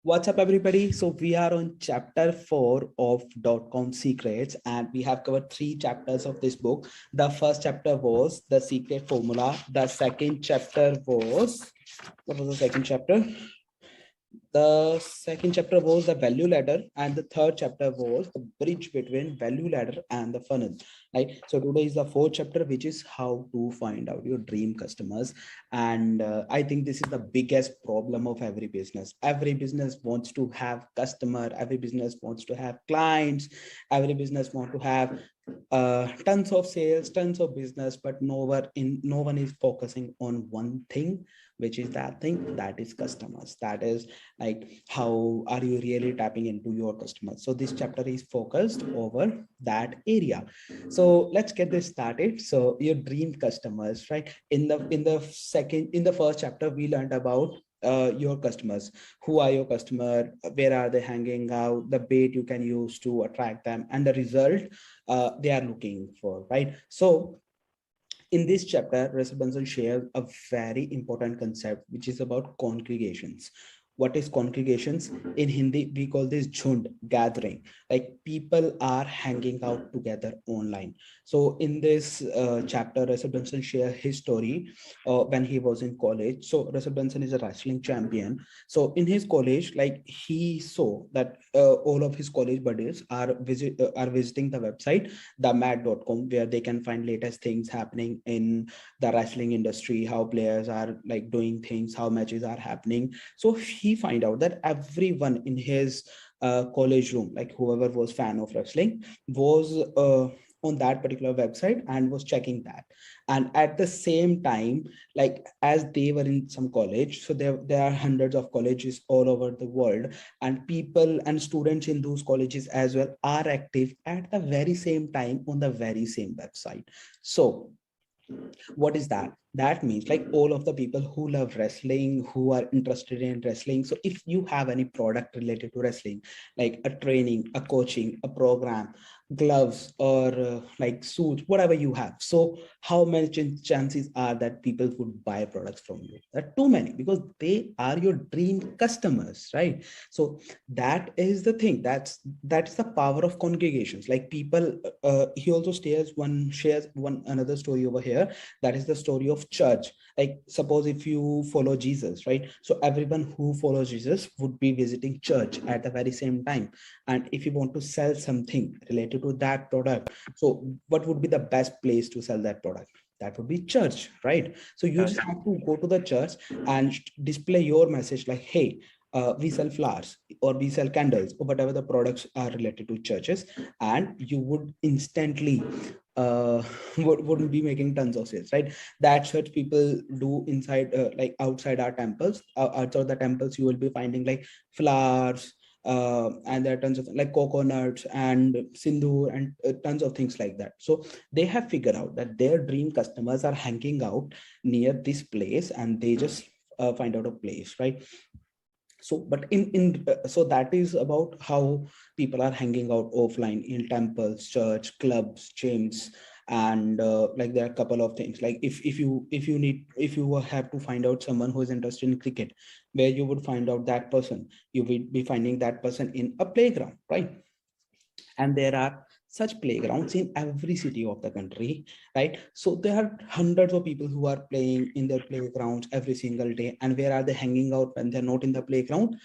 What's up, everybody? So we are on chapter 4 of .com Secrets, and we have covered 3 chapters of this book. The first chapter was the secret formula. The second chapter was, what was the second chapter? The second chapter was the value ladder, and the third chapter was the bridge between value ladder and the funnel. Right. So today is the fourth chapter, which is how to find out your dream customers. And I think this is the biggest problem of every business. Every business wants to have customer. Every business wants to have clients. Every business wants to have tons of sales, tons of business, but no one is focusing on one thing, which is that thing, that is customers. That is like, how are you really tapping into your customers? So this chapter is focused over that area. So let's get this started. So your dream customers, right? In the first chapter, we learned about your customers. Who are your customer? Where are they hanging out? The bait you can use to attract them, and the result they are looking for, right? So in this chapter, Russell Brunson shares a very important concept, which is about congregations. What is congregations? In Hindi, we call this jhund, gathering. Like, people are hanging out together online. So in this chapter, Russell Brunson shares his story when he was in college. So Russell Brunson is a wrestling champion. So in his college, like, he saw that all of his college buddies are visiting the website themat.com, where they can find latest things happening in the wrestling industry, how players are like doing things, how matches are happening. So he find out that everyone in his college room, like whoever was fan of wrestling, was on that particular website and was checking that. And at the same time, like, as they were in some college, so there are hundreds of colleges all over the world, and people and students in those colleges as well are active at the very same time on the very same website. So what is that? That means, like, all of the people who love wrestling, who are interested in wrestling. So if you have any product related to wrestling, like a training, a coaching, a program, gloves, or like suits, whatever you have, so how many chances are that people would buy products from you? There are too many, because they are your dream customers, right? So that is the thing. That's the power of congregations. Like, people, he also shares one another story over here. That is the story of church. Like, suppose if you follow Jesus, right? So everyone who follows Jesus would be visiting church at the very same time. And if you want to sell something related to that product, so what would be the best place to sell that product? That would be church, right? So you just have to go to the church and display your message, like, hey, we sell flowers, or we sell candles, or whatever the products are related to churches, and you would instantly wouldn't be making tons of sales, right? That's what people do inside, like outside our temples. Outside the temples, you will be finding like flowers, and there are tons of like coconuts and sindoor and tons of things like that. So they have figured out that their dream customers are hanging out near this place, and they just find out a place, right? So but so that is about how people are hanging out offline in temples, church, clubs, gyms. And like, there are a couple of things, like, if you have to find out someone who is interested in cricket, where you would find out that person? You will be finding that person in a playground, right? And there are such playgrounds in every city of the country, right? So there are hundreds of people who are playing in their playgrounds every single day. And where are they hanging out when they're not in the playground?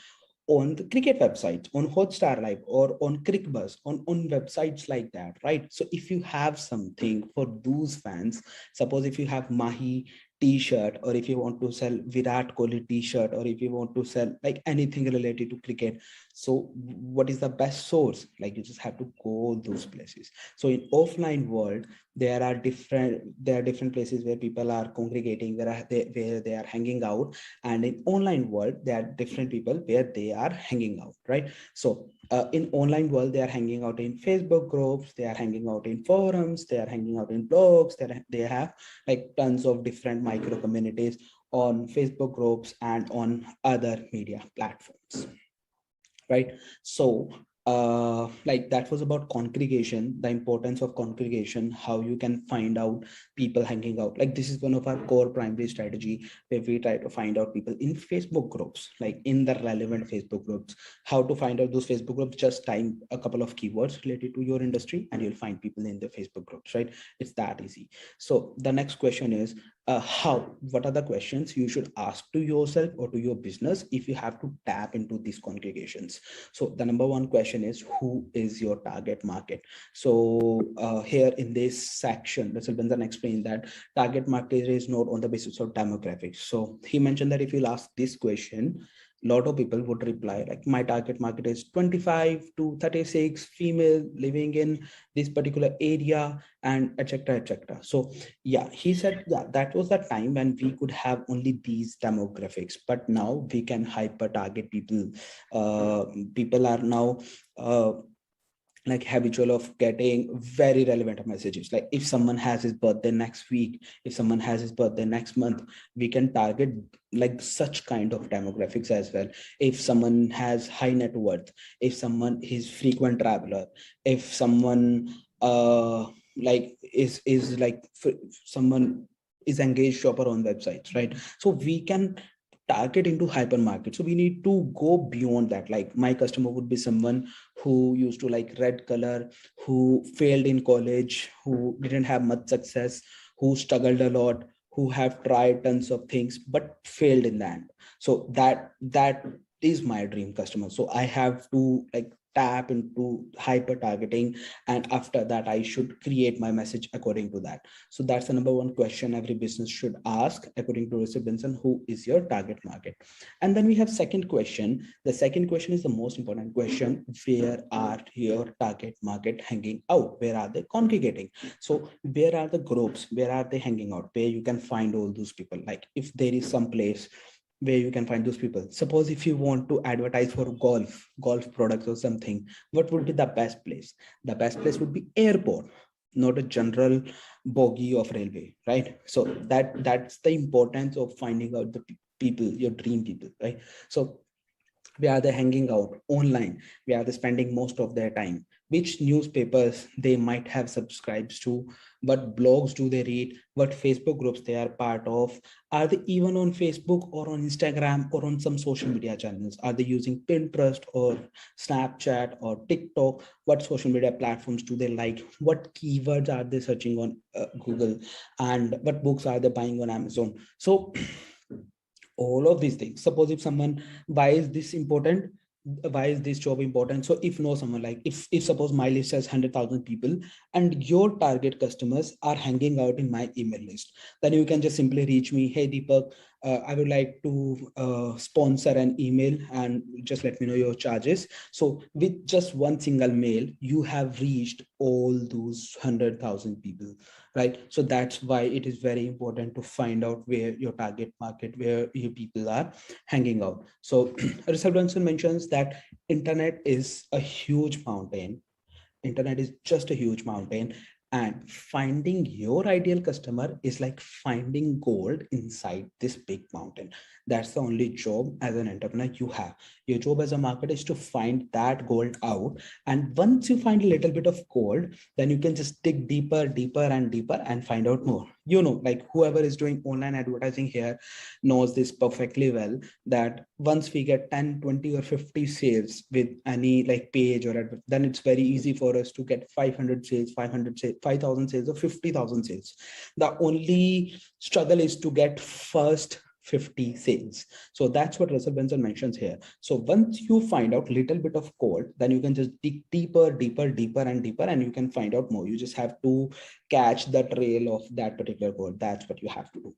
On the cricket websites, on Hotstar Live, or on CrickBuzz, on websites like that, right? So if you have something for those fans, suppose if you have Mahi t-shirt, or if you want to sell Virat Kohli t-shirt, or if you want to sell like anything related to cricket, so what is the best source? Like, you just have to go those places. So in offline world, there are different places where people are congregating, where they are hanging out. And in online world, there are different people where they are hanging out, right? So in online world, they are hanging out in Facebook groups, they are hanging out in forums, they are hanging out in blogs. They have like tons of different micro communities on Facebook groups and on other media platforms, right? So like that was about congregation, the importance of congregation, how you can find out people hanging out. Like this is one of our core primary strategy where we try to find out people in Facebook groups, like in the relevant Facebook groups. How to find out those Facebook groups? Just type a couple of keywords related to your industry and you'll find people in the Facebook groups, right? It's that easy. So the next question is, what are the questions you should ask to yourself or to your business if you have to tap into these congregations? So the number one question is, who is your target market? So here in this section, Russell Brunson explained that target market is not on the basis of demographics. So he mentioned that if you'll ask this question, a lot of people would reply like, my target market is 25 to 36 female living in this particular area, and etc etc. So yeah, he said, yeah, that was the time when we could have only these demographics, but now we can hyper target people. People are now like habitual of getting very relevant messages. Like if someone has his birthday next week, if someone has his birthday next month, we can target like such kind of demographics as well. If someone has high net worth, if someone is frequent traveler, if someone like is like someone is engaged shopper on websites, right? So we can target into hypermarket. So we need to go beyond that. Like my customer would be someone who used to like red color, who failed in college, who didn't have much success, who struggled a lot, who have tried tons of things but failed in the end. So that is my dream customer. So I have to like tap into hyper targeting, and after that I should create my message according to that. So that's the number one question every business should ask according to Russell Brunson: who is your target market? And then we have second question. The second question is the most important question: where are your target market hanging out? Where are they congregating? So where are the groups? Where are they hanging out? Where you can find all those people? Like if there is some place where you can find those people. Suppose if you want to advertise for golf products or something, what would be the best place? The best place would be airport, not a general bogie of railway, right? So that's the importance of finding out the people, your dream people, right? So where are they hanging out? Online. Where are they spending most of their time? Which newspapers they might have subscribed to? What blogs do they read? What Facebook groups they are part of? Are they even on Facebook or on Instagram or on some social media channels? Are they using Pinterest or Snapchat or TikTok? What social media platforms do they like? What keywords are they searching on Google? And what books are they buying on Amazon? So all of these things. Suppose if someone, why is this important? Why is this job important? So if know someone, like if suppose my list has 100,000 people and your target customers are hanging out in my email list, then you can just simply reach me. Hey Deepak, I would like to sponsor an email and just let me know your charges. So with just one single mail, you have reached all those 100,000 people, right? So that's why it is very important to find out where your target market, where your people are hanging out. So Russell Brunson mentions that internet is a huge mountain. Internet is just a huge mountain, and finding your ideal customer is like finding gold inside this big mountain. That's the only job as an entrepreneur you have. Your job as a marketer is to find that gold out, and once you find a little bit of gold, then you can just dig deeper, deeper and deeper and find out more. You know, like whoever is doing online advertising here knows this perfectly well, that once we get 10, 20 or 50 sales with any like page or then it's very easy for us to get 500 sales, 500 sales, 5,000 sales or 50,000 sales. The only struggle is to get first 50 sales. So that's what Russell Brunson mentions here. So once you find out little bit of code, then you can just dig deeper, deeper, deeper and deeper, and you can find out more. You just have to catch the trail of that particular code. That's what you have to do.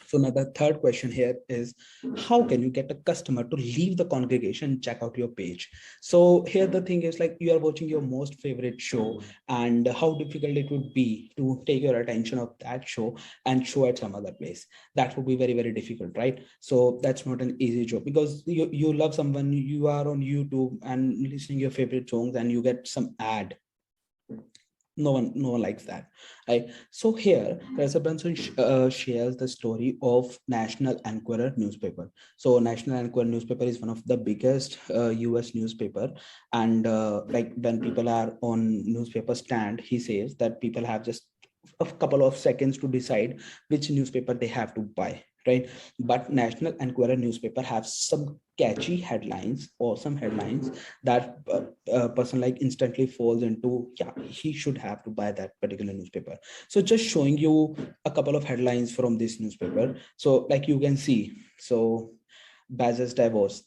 So now the third question here is, how can you get a customer to leave the congregation, check out your page? So here the thing is, like, you are watching your most favorite show, and how difficult it would be to take your attention of that show and show at some other place. That would be very, very difficult, right? So that's not an easy job, because you love someone, you are on YouTube and listening your favorite songs and you get some ad. No one likes that, right? So here Russell Brunson shares the story of National Enquirer newspaper. So National Enquirer newspaper is one of the biggest US newspaper, and like when people are on newspaper stand, he says that people have just a couple of seconds to decide which newspaper they have to buy, right? But National Enquirer newspaper have some catchy headlines, awesome headlines, that a person like instantly falls into, yeah, he should have to buy that particular newspaper. So just showing you a couple of headlines from this newspaper. So like you can see, so Baz's divorce,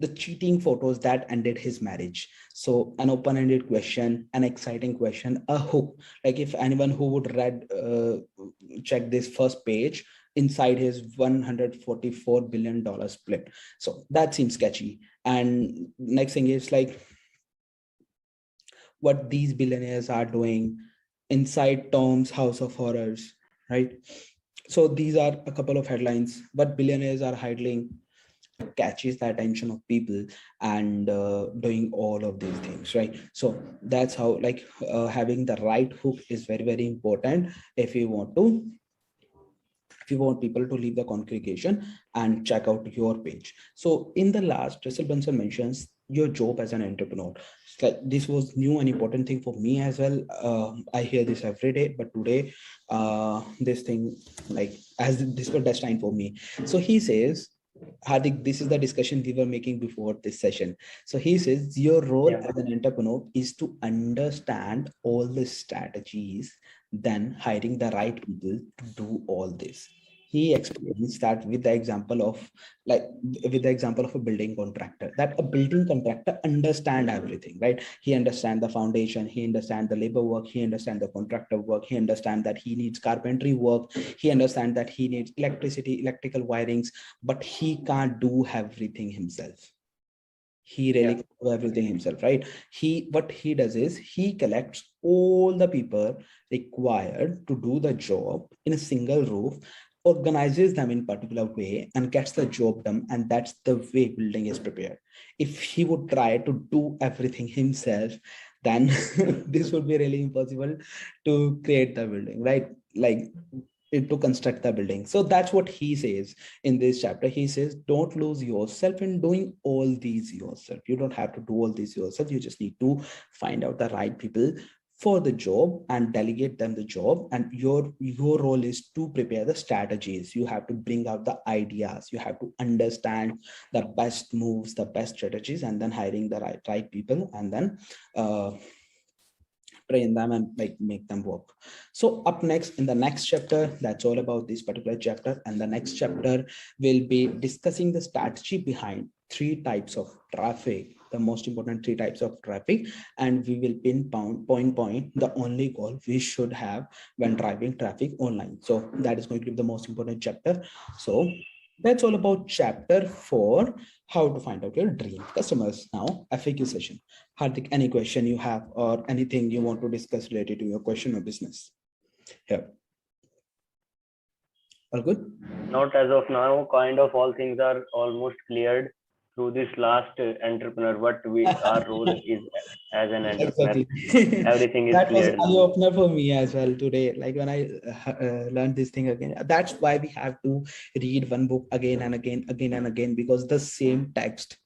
the cheating photos that ended his marriage. So an open-ended question, an exciting question, a hook. Like if anyone who would read check this first page, inside his $144 billion split. So that seems sketchy. And next thing is like what these billionaires are doing inside Tom's House of Horrors, right? So these are a couple of headlines. What billionaires are hiding catches the attention of people, and doing all of these things, right? So that's how, like, having the right hook is very, very important if you want people to leave the congregation and check out your page. So in the last, Russell Brunson mentions your job as an entrepreneur. Like this was new and important thing for me as well. I hear this every day, but today this thing, like, as this was destined for me. So he says, Hardik, this is the discussion we were making before this session. So he says your role as an entrepreneur is to understand all the strategies, then hiring the right people to do all this. He explains that with the example of, like, with the example of a building contractor, that a building contractor understand everything, right? He understand the foundation, he understand the labor work, he understand the contractor work, he understand that he needs carpentry work, he understand that he needs electricity, electrical wirings, but he can't do everything himself. He really can do everything himself, right? What he does is he collects all the people required to do the job in a single roof, organizes them in particular way, and gets the job done. And that's the way building is prepared. If he would try to do everything himself, then this would be really impossible to create the building, right? Like, to construct the building. So that's what he says in this chapter. He says, don't lose yourself in doing all these yourself. You don't have to do all these yourself. You just need to find out the right people for the job and delegate them the job. And your role is to prepare the strategies. You have to bring out the ideas. You have to understand the best moves, the best strategies, and then hiring the right people, and then train them and like make them work. So up next, in the next chapter, that's all about this particular chapter. And the next chapter will be discussing the strategy behind three types of traffic, the most important three types of traffic. And we will point the only goal we should have when driving traffic online. So that is going to be the most important chapter. So that's all about chapter 4, how to find out your dream customers. Now, FAQ session. Hardik, any question you have or anything you want to discuss related to your question or business? Here. All good? Not as of now. Kind of all things are almost cleared through this last entrepreneur. What our role is as an entrepreneur. Exactly. Everything is That was cleared an now. eye-opener for me as well today. Like when I learned this thing again, that's why we have to read one book again and again, because the same text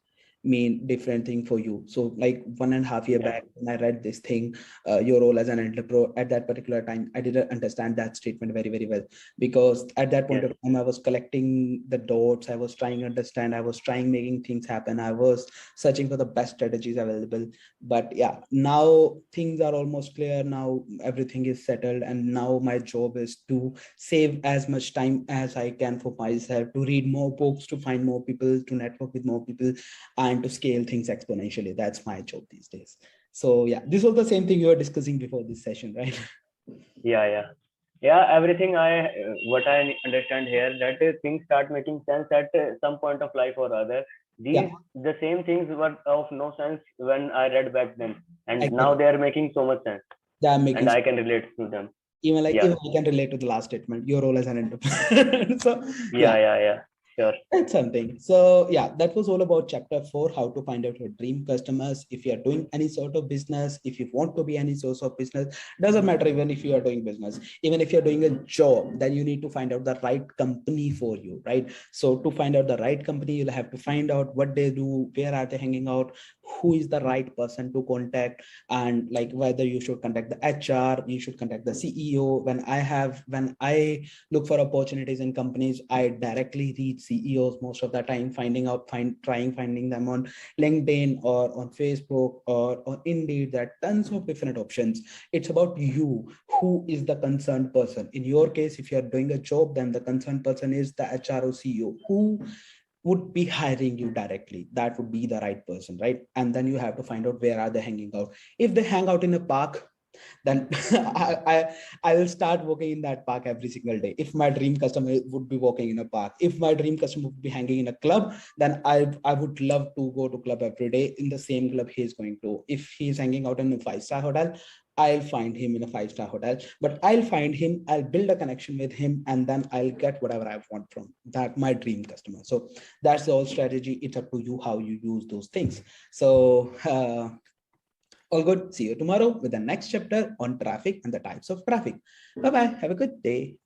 mean different thing for you. So like 1.5 years back when I read this thing, your role as an entrepreneur, at that particular time I didn't understand that statement very, very well, because at that point of time I was collecting the dots, I was trying to understand, I was trying making things happen, I was searching for the best strategies available. But yeah, now things are almost clear. Now everything is settled, and now my job is to save as much time as I can for myself, to read more books, to find more people, to network with more people, and to scale things exponentially. That's my job these days. So yeah, this was the same thing you were discussing before this session, right? Yeah, everything what I understand here, that things start making sense at some point of life or other. These the same things were of no sense when I read back then, and now they are making so much sense. They are making, and I can relate to them. Even I can relate to the last statement, your role as an entrepreneur. So yeah. Sure. That's something. So yeah, that was all about chapter 4, how to find out your dream customers. If you are doing any sort of business, if you want to be any source of business, doesn't matter even if you are doing business, even if you're doing a job, then you need to find out the right company for you, right? So to find out the right company, you'll have to find out what they do, where are they hanging out, who is the right person to contact, and like whether you should contact the HR, you should contact the CEO. When I look for opportunities in companies, I directly reach CEOs most of the time, finding them on LinkedIn or on Facebook or on Indeed. There are tons of different options. It's about you, who is the concerned person. In your case, if you're doing a job, then the concerned person is the HR or CEO who would be hiring you directly. That would be the right person, right? And then you have to find out where are they hanging out. If they hang out in a park, then I will start walking in that park every single day. If my dream customer would be walking in a park, if my dream customer would be hanging in a club, then I would love to go to club every day in the same club he's going to. If he's hanging out in a 5-star hotel, I'll find him in a 5-star hotel, but I'll find him, I'll build a connection with him, and then I'll get whatever I want from that, my dream customer. So that's the whole strategy. It's up to you how you use those things. So all good. See you tomorrow with the next chapter on traffic and the types of traffic. Bye bye. Have a good day.